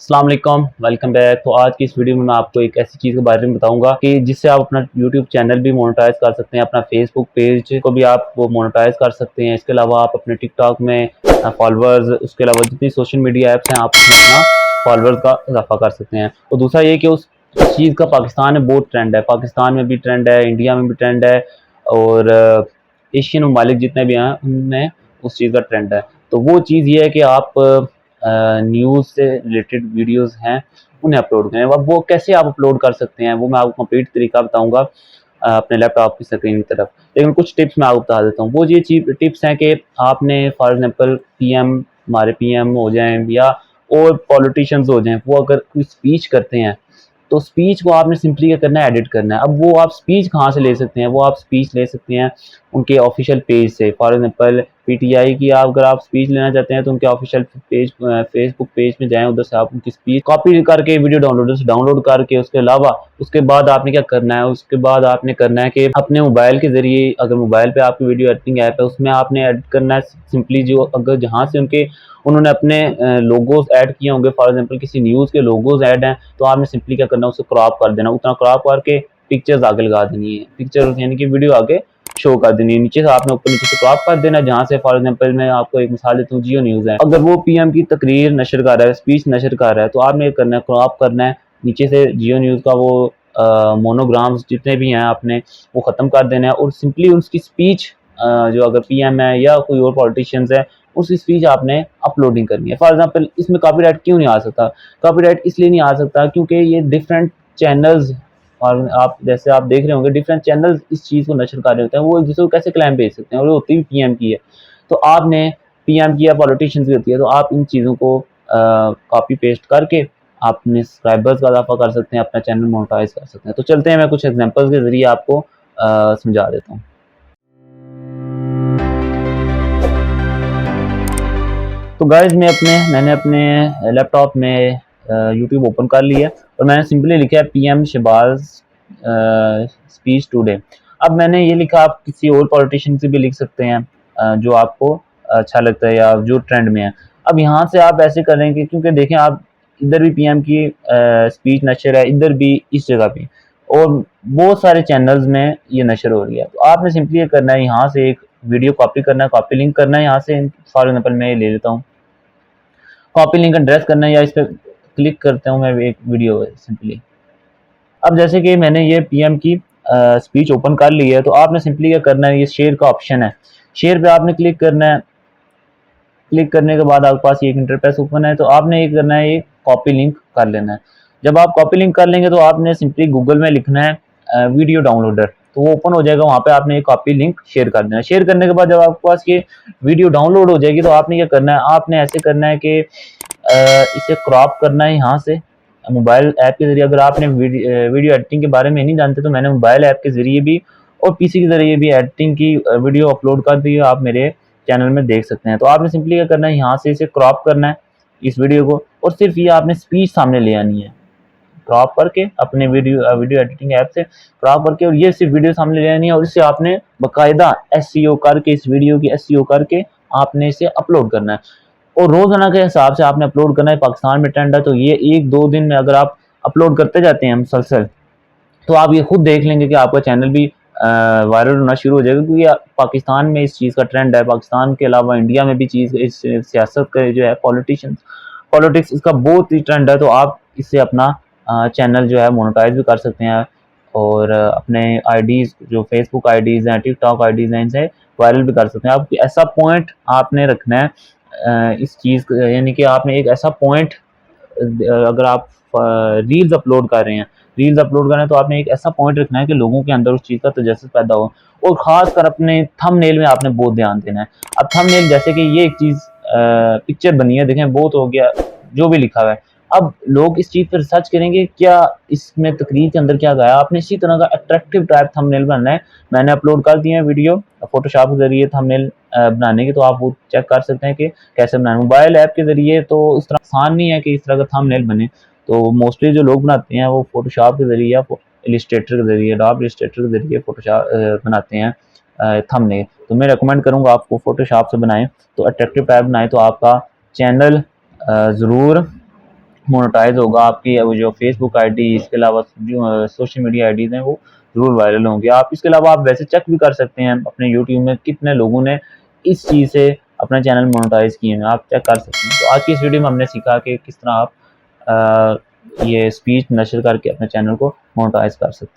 अस्सलाम वालेकुम, welcome back. तो आज की इस वीडियो में मैं आपको एक ऐसी चीज़ के बारे में बताऊंगा कि जिससे आप अपना यूट्यूब चैनल भी मोनेटाइज कर सकते हैं, अपना फेसबुक पेज को भी आप वो मोनेटाइज कर सकते हैं। इसके अलावा आप अपने टिकटॉक में फॉलोअर्स, उसके अलावा जितनी सोशल मीडिया ऐप्स हैं, आप उसमें अपना फॉलोअर्स का इजाफा कर सकते हैं। और दूसरा ये कि उस चीज़ का पाकिस्तान में बहुत ट्रेंड है, पाकिस्तान में भी ट्रेंड है, इंडिया में भी ट्रेंड है और एशियन ममालिक जितने भी हैं उनमें उस चीज़ का ट्रेंड है। तो वो चीज़ ये है कि आप न्यूज़ से रिलेटेड वीडियोस हैं उन्हें अपलोड करें। अब वो कैसे आप अपलोड कर सकते हैं वो मैं आपको कंप्लीट तरीका बताऊंगा अपने लैपटॉप की स्क्रीन की तरफ। लेकिन कुछ टिप्स मैं आपको बता देता हूँ। वो ये टिप्स हैं कि आपने फॉर एग्जांपल पीएम, हमारे पीएम हो जाएं या और पॉलिटिशियंस हो जाएं, वो अगर कोई स्पीच करते हैं तो स्पीच को आपने सिंपली क्या करना है, एडिट करना है। अब वो आप स्पीच कहाँ से ले सकते हैं? वो आप स्पीच ले सकते हैं उनके ऑफिशियल पेज से। फॉर एग्जांपल पीटीआई की आप अगर आप स्पीच लेना चाहते हैं तो उनके ऑफिशियल पेज, फेसबुक पेज में जाएं, उधर से आप उनकी स्पीच कॉपी करके वीडियो डाउनलोडर से डाउनलोड करके उसके अलावा उसके बाद आपने क्या करना है, उसके बाद आपने करना है कि अपने मोबाइल के जरिए, अगर मोबाइल पे आपकी वीडियो एडिटिंग ऐप है उसमें आपने एडिट करना है सिंपली। जो अगर जहाँ से उन्होंने अपने लोगोज ऐड किए होंगे, फॉर एग्जांपल किसी न्यूज़ के लोगोज ऐड हैं, तो आपने सिंपली क्या करना है, उसे क्रॉप कर देना। उतना क्रॉप करके पिक्चर्स आगे लगा देनी है, पिक्चर यानी कि वीडियो आगे शो कर देनी है। नीचे से आपने ऊपर नीचे से क्रॉप कर देना। जहाँ से फॉर एग्जांपल मैं आपको एक मिसाल देता हूँ, जियो न्यूज़ है, अगर वो पीएम की तकरीर नशर कर रहा है, स्पीच नशर कर रहा है, तो आपने करना है, क्रॉप करना है नीचे से जियो न्यूज़ का वो मोनोग्राम्स जितने भी हैं आपने वो ख़त्म कर देना है और सिंपली उसकी स्पीच जो अगर पीएम है या कोई और पॉलिटिशियंस है उसकी स्पीच आपने अपलोडिंग करनी है। फॉर एग्जांपल इसमें कॉपीराइट क्यों नहीं आ सकता? कॉपीराइट इसलिए नहीं आ सकता क्योंकि ये डिफरेंट चैनल्स, और आप जैसे आप देख रहे होंगे डिफरेंट चैनल्स इस चीज़ को नशर कर रहे होते हैं, वो एक दूसरे को कैसे क्लेम भेज सकते हैं, और वो होती भी पीएम की है। तो आपने पीएम की या पॉलिटिशियंस की होती है, तो आप इन चीज़ों को कॉपी पेस्ट करके अपने सब्सक्राइबर्स का इजाफा कर सकते हैं, अपना चैनल मोनेटाइज कर सकते हैं। तो चलते हैं, मैं कुछ एग्जांपल्स के ज़रिए आपको समझा देता हूँ। तो गाइज मैंने अपने लैपटॉप में यूट्यूब ओपन कर लिया और मैंने सिंपली लिखा है पीएम शहबाज स्पीच टुडे। अब मैंने ये लिखा, आप किसी और पॉलिटिशियन से भी लिख सकते हैं जो आपको अच्छा लगता है या जो ट्रेंड में है। अब यहाँ से आप ऐसे करेंगे क्योंकि देखें आप इधर भी पीएम की स्पीच नशर है, इधर भी इस जगह पे, और बहुत सारे चैनल्स में ये नशर हो रही है। तो आपने सिंपली ये करना है, यहाँ से एक वीडियो कॉपी करना है, कॉपी लिंक करना है यहाँ से। फॉर एग्जाम्पल मैं ये ले लेता हूँ, कॉपी लिंक एड्रेस करना है, या इस पर क्लिक करता हूँ मैं, एक वीडियो है सिंपली। अब जैसे कि मैंने ये पीएम की स्पीच ओपन कर ली है, तो आपने सिंपली क्या करना है, ये शेयर का ऑप्शन है, शेयर पे आपने क्लिक करना है। क्लिक करने के बाद आपके पास ये एक इंटरफेस ओपन है, तो आपने ये करना है, ये कॉपी लिंक कर लेना है। जब आप कॉपी लिंक कर लेंगे तो आपने सिंपली गूगल में लिखना है वीडियो डाउनलोडर, तो वो ओपन हो जाएगा। वहाँ पे आपने ये कॉपी लिंक शेयर कर देना है। शेयर करने के बाद जब आपके पास ये वीडियो डाउनलोड हो जाएगी, तो आपने क्या करना है, आपने ऐसे करना है कि इसे क्रॉप करना है यहाँ से मोबाइल ऐप के जरिए। अगर आपने वीडियो एडिटिंग के बारे में नहीं जानते तो मैंने मोबाइल ऐप के जरिए भी और पीसी के जरिए भी एडिटिंग की वीडियो अपलोड कर दी है, आप मेरे चैनल में देख सकते हैं। तो आपने सिंपली क्या करना है, यहाँ से इसे क्रॉप करना है इस वीडियो को, और सिर्फ ये आपने स्पीच सामने ले आनी है, क्रॉप करके अपने वीडियो एडिटिंग ऐप से क्रॉप करके, और ये सिर्फ वीडियो सामने ले आनी है। और इसे आपने बाकायदा एसईओ करके, इस वीडियो की एसईओ करके आपने इसे अपलोड करना है और रोजाना के हिसाब से आपने अपलोड करना है। पाकिस्तान में ट्रेंड है, तो ये एक दो दिन में अगर आप अपलोड करते जाते हैं मुसलसल, तो आप ये खुद देख लेंगे कि आपका चैनल भी वायरल होना शुरू हो जाएगा। क्योंकि पाकिस्तान में इस चीज़ का ट्रेंड है, पाकिस्तान के अलावा इंडिया में भी चीज़, इस सियासत का जो है, पॉलिटिक्स, इसका बहुत ही ट्रेंड है। तो आप इससे अपना चैनल जो है मोनेटाइज भी कर सकते हैं और अपने आईडीज़, जो फेसबुक आईडीज़ हैं, टिकटॉक आईडीज़ हैं, इनसे वायरल भी कर सकते हैं। आप ऐसा पॉइंट आपने रखना है इस चीज़, यानी कि आपने एक ऐसा पॉइंट, अगर आप रील्स अपलोड कर रहे हैं, तो आपने एक ऐसा पॉइंट रखना है कि लोगों के अंदर उस चीज़ का तजस्सुस पैदा हो। और ख़ास कर अपने थंबनेल में आपने बहुत ध्यान देना है। अब थंबनेल, जैसे कि ये एक चीज़ पिक्चर बनी है, देखें बहुत हो गया जो भी लिखा हुआ है। अब लोग इस चीज़ पर सर्च करेंगे क्या इसमें तकरीर के अंदर क्या गया। आपने इसी तरह का अट्रैक्टिव टाइप थंबनेल बनना है। मैंने अपलोड कर दिए हैं वीडियो फोटोशॉप के जरिए थंबनेल बनाने के, तो आप वो चेक कर सकते हैं कि कैसे बनाना। मोबाइल ऐप के जरिए तो इस तरह आसान नहीं है कि इस तरह का थंबनेल बने। तो मोस्टली जो लोग बनाते हैं वो फोटोशॉप के जरिए या इलिस्ट्रेटर के जरिए, एडोब इलिस्ट्रेटर के जरिए फोटोशॉप बनाते हैं थंबनेल। तो मैं रेकमेंड करूँगा आपको फोटोशॉप से बनाएं, तो अट्रैक्टिव टाइप बनाएं, तो आपका चैनल ज़रूर मोनेटाइज होगा, आपकी वो जो फेसबुक आईडी, इसके अलावा जो सोशल मीडिया आईडीज़ हैं वो ज़रूर वायरल होंगे। आप इसके अलावा आप वैसे चेक भी कर सकते हैं अपने यूट्यूब में कितने लोगों ने इस चीज़ से अपना चैनल मोनेटाइज किए हैं, आप चेक कर सकते हैं। तो आज की इस वीडियो में हमने सीखा कि किस तरह आप ये स्पीच नशर करके अपने चैनल को मोनेटाइज कर सकते हैं।